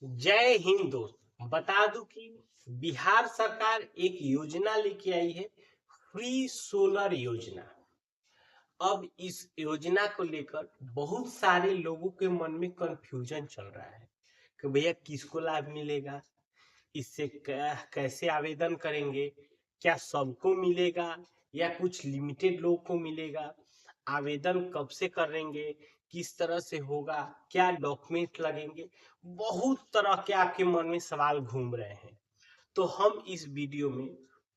जय हिंद दोस्त। बता दूं कि बिहार सरकार एक योजना लेके आई है, फ्री सोलर योजना। अब इस योजना को लेकर बहुत सारे लोगों के मन में कंफ्यूजन चल रहा है कि भैया किसको लाभ मिलेगा, इससे कैसे आवेदन करेंगे, क्या सबको मिलेगा या कुछ लिमिटेड लोग को मिलेगा, आवेदन कब से करेंगे, किस तरह से होगा, क्या डॉक्यूमेंट लगेंगे। बहुत तरह के आपके मन में सवाल घूम रहे हैं। तो हम इस वीडियो में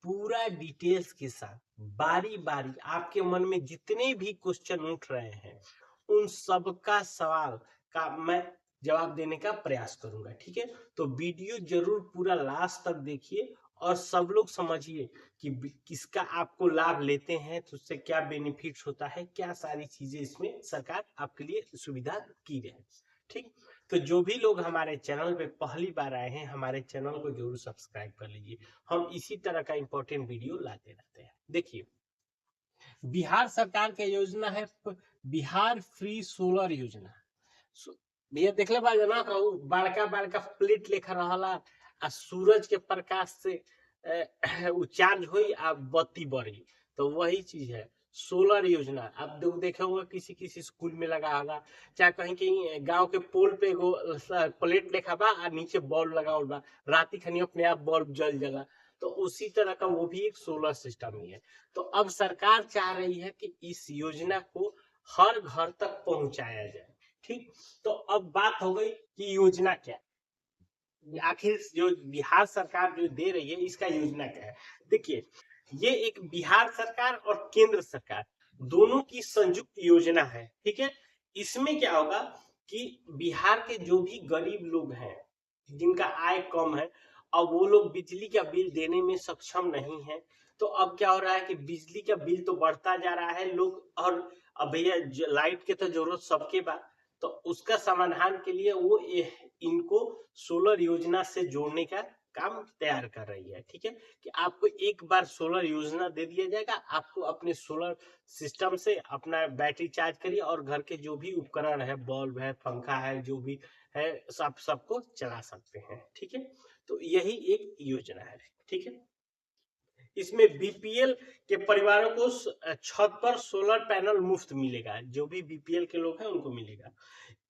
पूरा डिटेल्स के साथ बारी बारी आपके मन में जितने भी क्वेश्चन उठ रहे हैं उन सब का सवाल का मैं जवाब देने का प्रयास करूंगा। ठीक है, तो वीडियो जरूर पूरा लास्ट तक देखिए और सब लोग समझिए कि किसका आपको लाभ लेते हैं तो उससे क्या बेनिफिट्स होता है, क्या सारी चीजें इसमें सरकार आपके लिए सुविधा की है। ठीक, तो जो भी लोग हमारे चैनल पे पहली बार आए हैं हमारे चैनल को जरूर सब्सक्राइब कर लीजिए। हम इसी तरह का इंपॉर्टेंट वीडियो लाते रहते हैं। देखिए, बिहार सरकार का योजना है बिहार फ्री सोलर योजना। भैया देखले बा ना कहू बड़का बड़का प्लेट लेखा रहला आ सूरज के प्रकाश से चार्ज हुई आ बत्ती बढ़ी, तो वही चीज है सोलर योजना। आप देखे होगा किसी किसी स्कूल में लगा होगा, चाहे कहीं कहीं गांव के पोल पे एगो प्लेट लेखा बा आ नीचे बल्ब लगा बा, राती खनी अपने आप बल्ब जल जाला। तो उसी तरह का वो भी एक सोलर सिस्टम ही है। तो अब सरकार चाह रही है कि इस योजना को हर घर तक पहुंचाया जाए। ठीक, तो अब बात हो गई कि योजना क्या है, आखिर जो बिहार सरकार जो दे रही है इसका योजना क्या है। देखिए, ये एक बिहार सरकार और केंद्र सरकार दोनों की संयुक्त योजना है। ठीक है, इसमें क्या होगा कि बिहार के जो भी गरीब लोग हैं जिनका आय कम है, अब वो लोग बिजली का बिल देने में सक्षम नहीं है। तो अब क्या हो रहा है कि बिजली का बिल तो बढ़ता जा रहा है लोग, और अब भैया लाइट के तो जरूरत सबके बा। तो उसका समाधान के लिए वो इनको सोलर योजना से जोड़ने का काम तैयार कर रही है। ठीक है, कि आपको एक बार सोलर योजना दे दिया जाएगा, आपको अपने सोलर सिस्टम से अपना बैटरी चार्ज करिए और घर के जो भी उपकरण है, बल्ब है, पंखा है, जो भी है सबको चला सकते हैं। ठीक है, तो यही एक योजना है। ठीक है, इसमें बीपीएल के परिवारों को छत पर सोलर पैनल मुफ्त मिलेगा, जो भी बीपीएल के लोग हैं उनको मिलेगा।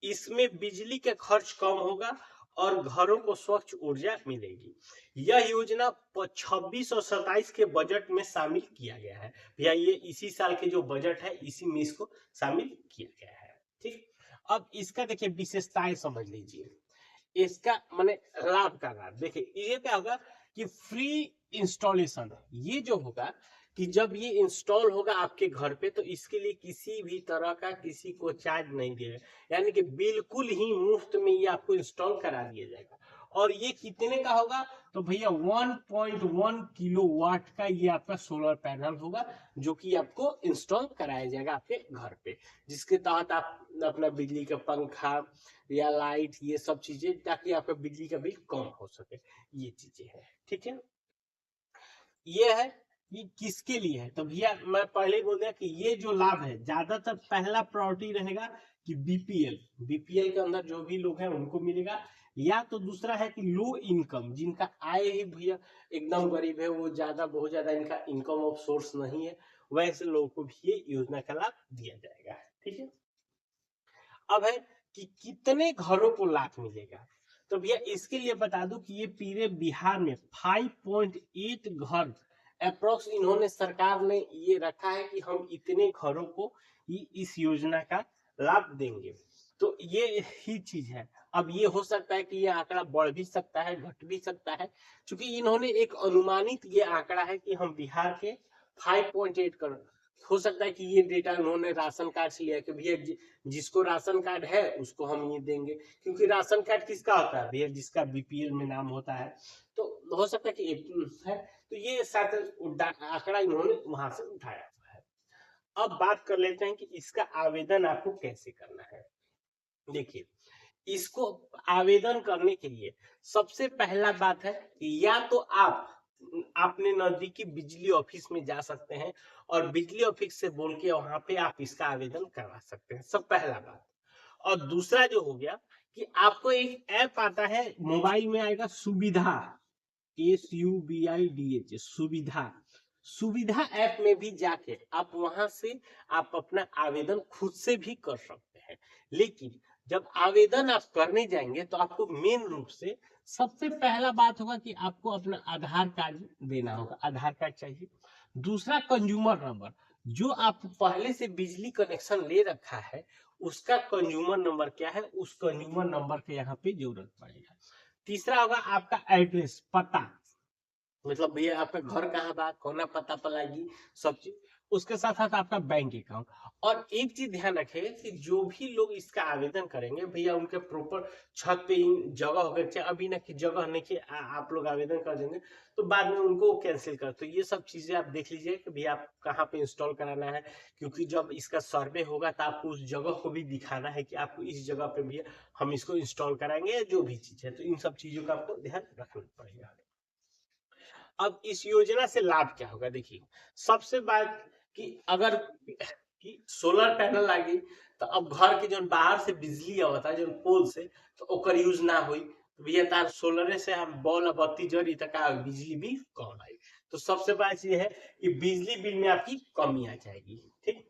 इसमें बिजली का खर्च कम होगा और घरों को स्वच्छ ऊर्जा मिलेगी। यह योजना 26 और 27 के बजट में शामिल किया गया है। भैया ये इसी साल के जो बजट है इसी में इसको शामिल किया गया है। ठीक, अब इसका देखिए विशेषताएं समझ लीजिए। इसका माने लाभ का लाभ देखिए, ये क्या होगा कि फ्री इंस्टॉलेशन। ये जो होगा कि जब ये इंस्टॉल होगा आपके घर पे तो इसके लिए किसी भी तरह का किसी को चार्ज नहीं दिया, यानी कि बिल्कुल ही मुफ्त में ये आपको इंस्टॉल करा दिया जाएगा। और ये कितने का होगा, तो भैया 1.1 किलोवाट का ये आपका सोलर पैनल होगा जो कि आपको इंस्टॉल कराया जाएगा आपके घर पे, जिसके तहत आप अपना बिजली का पंखा या लाइट ये सब चीजें, ताकि आपका बिजली का बिल कम हो सके, ये चीजें हैं। ठीक है, ये है कि किसके लिए है। तो भैया मैं पहले ही बोल दिया कि ये जो लाभ है ज्यादातर पहला प्रायोरिटी रहेगा कि बीपीएल, बीपीएल के अंदर जो भी लोग हैं उनको मिलेगा। या तो दूसरा है कि लो इनकम, जिनका आय ही भैया एकदम गरीब है, वो ज्यादा बहुत ज्यादा इनका इनकम ऑफ सोर्स नहीं है, वैसे लोगों को भी ये योजना का लाभ दिया जाएगा। ठीक है, अब है कि कितने घरों को लाभ मिलेगा। तो भैया इसके लिए बता दूं कि ये पूरे बिहार में 5.8 घर अप्रोक्स इन्होंने सरकार ने ये रखा है कि हम इतने घरों को इस योजना का लाभ देंगे। तो ये ही चीज है। अब ये हो सकता है कि ये आंकड़ा बढ़ भी सकता है, घट भी सकता है, क्योंकि इन्होंने एक अनुमानित ये आंकड़ा है कि हम बिहार के 5.8 करोड़। हो सकता है कि ये डेटा उन्होंने राशन कार्ड से लिया कि भैया जिसको राशन कार्ड है उसको हम ये देंगे, क्योंकि राशन कार्ड किसका होता है भैया, जिसका बीपीएल में नाम होता है। तो हो सकता है कि है, तो ये शायद आंकड़ा इन्होंने वहां से उठाया हुआ है। अब बात कर लेते हैं कि इसका आवेदन आपको कैसे करना है। देखिए, इसको आवेदन करने के लिए सबसे पहला बात है कि या तो आप अपने नजदीकी बिजली ऑफिस में जा सकते हैं और बिजली ऑफिस से बोल के वहां पे आप इसका आवेदन करवा सकते हैं, सब पहला बात। और दूसरा जो हो गया कि आपको एक ऐप आता है, मोबाइल में आएगा सुविधा, SUBIDH, सुविधा। सुविधा ऐप में भी जाके आप वहां से आप अपना आवेदन खुद से भी कर सकते हैं। लेकिन जब आवेदन आप करने जाएंगे तो आपको मेन रूप से सबसे पहला बात होगा कि आपको अपना आधार कार्ड देना होगा, आधार कार्ड चाहिए। दूसरा कंज्यूमर नंबर, जो आप पहले से बिजली कनेक्शन ले रखा है उसका कंज्यूमर नंबर क्या है, उस कंज्यूमर नंबर के यहाँ पे जरूरत पड़ेगा। तीसरा होगा आपका एड्रेस, पता, मतलब भैया आपका घर कहाँ बा, कौना पता पर लागी, सब चीज। उसके साथ साथ आपका बैंक अकाउंट। और एक चीज ध्यान रखें कि जो भी लोग इसका आवेदन करेंगे भैया उनके प्रॉपर छत पे जगह होगा चाहिए। अभी ना कि जगह नहीं कि आप लोग आवेदन कर देंगे तो बाद में उनको कैंसिल कर, तो ये सब चीजें आप देख लीजिए कि भैया आप कहाँ पे इंस्टॉल कराना है, क्योंकि जब इसका सर्वे होगा तो आपको उस जगह को भी दिखाना है कि आपको इस जगह पे भी हम इसको इंस्टॉल कराएंगे, जो भी चीज है, तो इन सब चीजों का आपको ध्यान रखना पड़ेगा। अब इस योजना से लाभ क्या होगा, देखिए सबसे बात कि अगर कि सोलर पैनल लगी तो अब घर के जो बाहर से बिजली आवता है जो पोल से, तो ओकर यूज ना हुई, तो भैया तार सोलरे से हम बॉल बत्ती जड़ी तक बिजली भी कम आई। तो सबसे बात ये है कि बिजली बिल में आपकी कमी आ जाएगी, ठीक।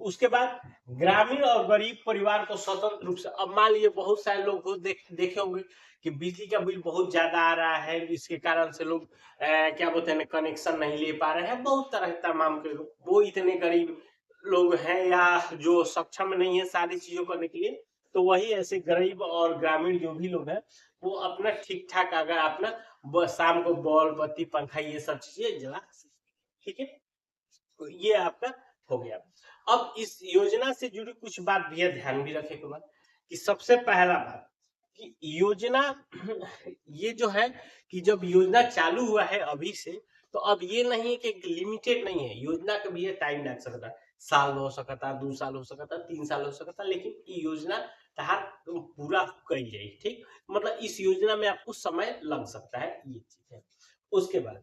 उसके बाद ग्रामीण और गरीब परिवार को स्वतंत्र रूप से, अब मान लीजिए बहुत सारे लोग को देखे होंगे कि बिजली का बिल बहुत ज्यादा आ रहा है, इसके कारण से लोग क्या बोलते हैं कनेक्शन नहीं ले पा रहे हैं, बहुत तरह तमाम के लोग, वो इतने गरीब लोग हैं या जो सक्षम नहीं है सारी चीजों करने के लिए, तो वही ऐसे गरीब और ग्रामीण जो भी लोग हैं वो अपना ठीक ठाक अगर अपना शाम को बॉल बत्ती पंखा ये सब चीजें जला, ठीक है। तो ये आपका हो गया। अब इस योजना से जुड़ी कुछ बात भैया ध्यान भी रखे के बाद कि सबसे पहला बात कि योजना ये जो है कि जब योजना चालू हुआ है अभी से, तो अब ये नहीं है कि लिमिटेड नहीं है, योजना का भी टाइम लग सकता है, साल हो सकता, 2 साल हो सकता, 3 साल हो सकता, लेकिन ये योजना तहार पूरा करी जाए, ठीक। मतलब इस योजना में आपको समय लग सकता है, ये चीज है। उसके बाद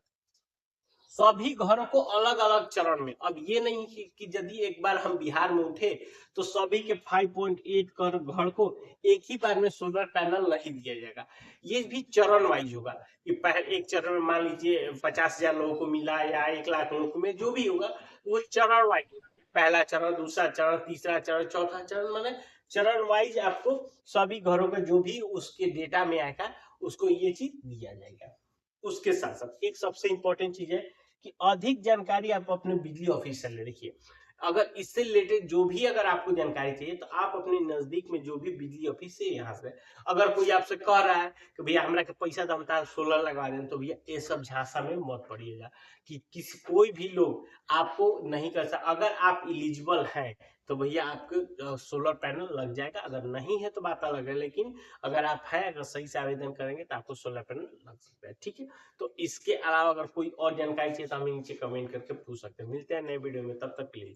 सभी घरों को अलग अलग चरण में, अब ये नहीं कि यदि एक बार हम बिहार में उठे तो सभी के 5.8 कर घर को एक ही बार में सोलर पैनल नहीं दिया जाएगा, ये भी चरण वाइज होगा कि पहले एक चरण में मान लीजिए 50,000 लोगों को मिला या 1 लाख लोगों को में, जो भी होगा वो चरण वाइज, पहला चरण, दूसरा चरण, तीसरा चरण, चौथा चरण, माने चरण वाइज आपको सभी घरों का जो भी उसके डेटा में आएगा उसको ये चीज दिया जाएगा। उसके साथ साथ एक सबसे इंपॉर्टेंट चीज है कि अधिक जानकारी आप अपने बिजली ऑफिस से ले रखिए। अगर इससे रिलेटेड जो भी अगर आपको जानकारी चाहिए तो आप अपने नजदीक में जो भी बिजली ऑफिस से यहाँ से, अगर कोई आपसे कह रहा है कि भैया हमरा के पैसा दमता सोलर लगवा दें, तो भैया ये सब झांसा में मत पड़िएगा कि किसी कोई भी लोग आपको नहीं कर सकता। अगर आप इलिजिबल हैं तो भैया आपको सोलर पैनल लग जाएगा, अगर नहीं है तो बात अलग है, लेकिन अगर आप हैं, अगर सही से आवेदन करेंगे तो आपको सोलर पैनल लग सकता है, ठीक है। तो इसके अलावा अगर कोई और जानकारी चाहिए तो हमें नीचे कमेंट करके पूछ सकते हैं। मिलते हैं नए वीडियो में, तब तक के लिए।